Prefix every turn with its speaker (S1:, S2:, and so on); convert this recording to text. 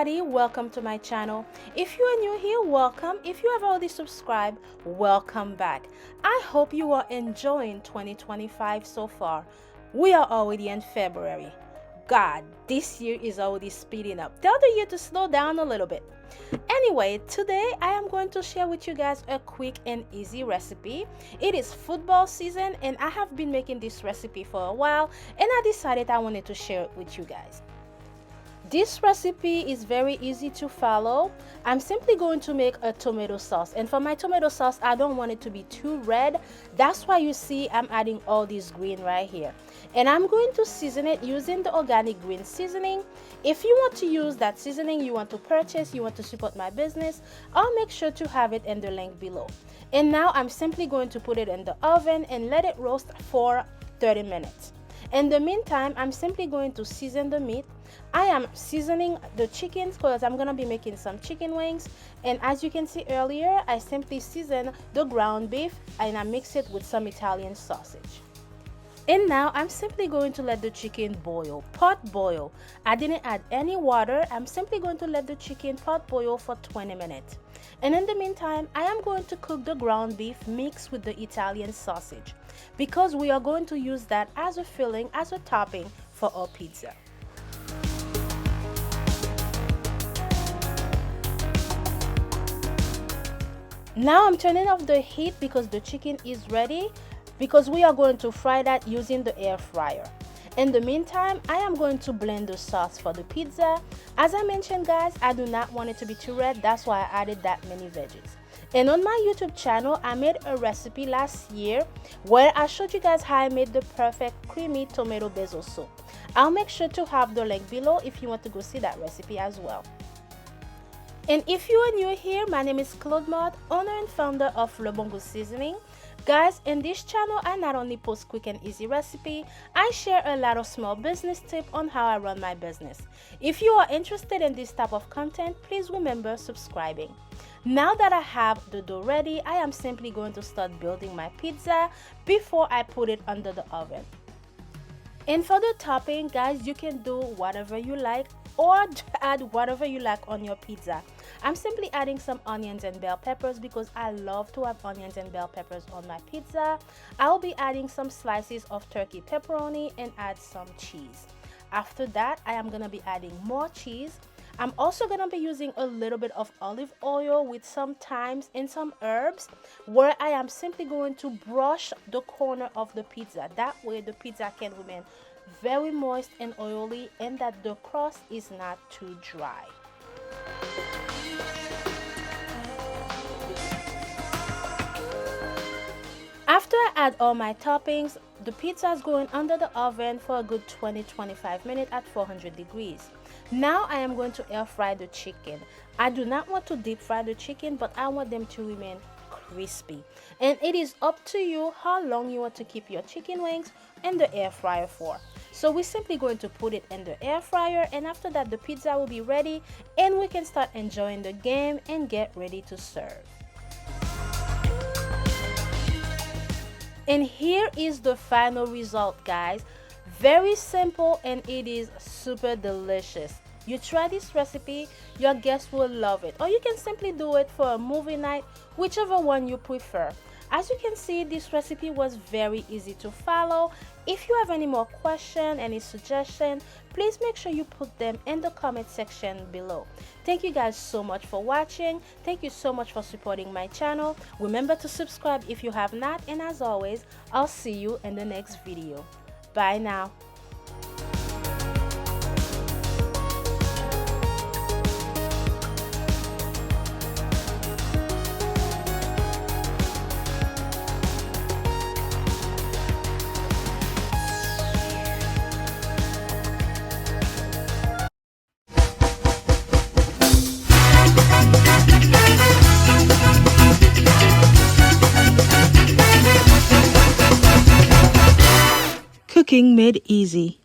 S1: everybody, welcome to my channel. If you are new here, welcome. If you have already subscribed, welcome back. I hope you are enjoying 2025 so far. We are already in February. God, this year is already speeding up. Tell the year to slow down a little bit. Anyway, today I am going to share with you guys a quick and easy recipe. It is football season and I have been making this recipe for a while and I decided I wanted to share it with you guys. This recipe is very easy to follow. I'm simply going to make a tomato sauce, and for my tomato sauce I don't want it to be too red. That's why you see I'm adding all this green right here, and I'm going to season it using the organic green seasoning. If you want to use that seasoning you want to purchase, you want to support my business, I'll make sure to have it in the link below. And now I'm simply going to put it in the oven and let it roast for 30 minutes. In the meantime, I'm simply going to season the meat. I am seasoning the chickens because I'm going to be making some chicken wings. And as you can see earlier, I simply season the ground beef and I mix it with some Italian sausage. And now I'm simply going to let the chicken boil, pot boil. I didn't add any water. I'm simply going to let the chicken pot boil for 20 minutes. And in the meantime, I am going to cook the ground beef mixed with the Italian sausage because we are going to use that as a filling, as a topping for our pizza. Now I'm turning off the heat because the chicken is ready, because we are going to fry that using the air fryer. In the meantime, I am going to blend the sauce for the pizza. As I mentioned guys, I do not want it to be too red, that's why I added that many veggies. And on my YouTube channel, I made a recipe last year where I showed you guys how I made the perfect creamy tomato basil soup. I'll make sure to have the link below if you want to go see that recipe as well. And if you are new here, my name is Claude Mott, owner and founder of Le Bon Goût Seasoning. Guys, in this channel, I not only post quick and easy recipe, I share a lot of small business tips on how I run my business. If you are interested in this type of content, please remember subscribing. Now that I have the dough ready, I am simply going to start building my pizza before I put it under the oven. And for the topping, guys, you can do whatever you like or add whatever you like on your pizza. I'm simply adding some onions and bell peppers because I love to have onions and bell peppers on my pizza. I'll be adding some slices of turkey pepperoni and add some cheese. After that, I am going to be adding more cheese. I'm also going to be using a little bit of olive oil with some thyme and some herbs, where I am simply going to brush the corner of the pizza. That way the pizza can remain very moist and oily and that the crust is not too dry. After I add all my toppings, the pizza is going under the oven for a good 20-25 minutes at 400 degrees. Now I am going to air fry the chicken. I do not want to deep fry the chicken, but I want them to remain crispy. And it is up to you how long you want to keep your chicken wings in the air fryer for. So we're simply going to put it in the air fryer, and after that the pizza will be ready and we can start enjoying the game and get ready to serve. And here is the final result, guys. Very simple and it is super delicious. You try this recipe, your guests will love it, or you can simply do it for a movie night, whichever one you prefer. As you can see, this recipe was very easy to follow. If you have any more questions, any suggestions, please make sure you put them in the comment section below. Thank you guys so much for watching. Thank you so much for supporting my channel. Remember to subscribe if you have not, and as always, I'll see you in the next video. Bye now. Cooking made easy.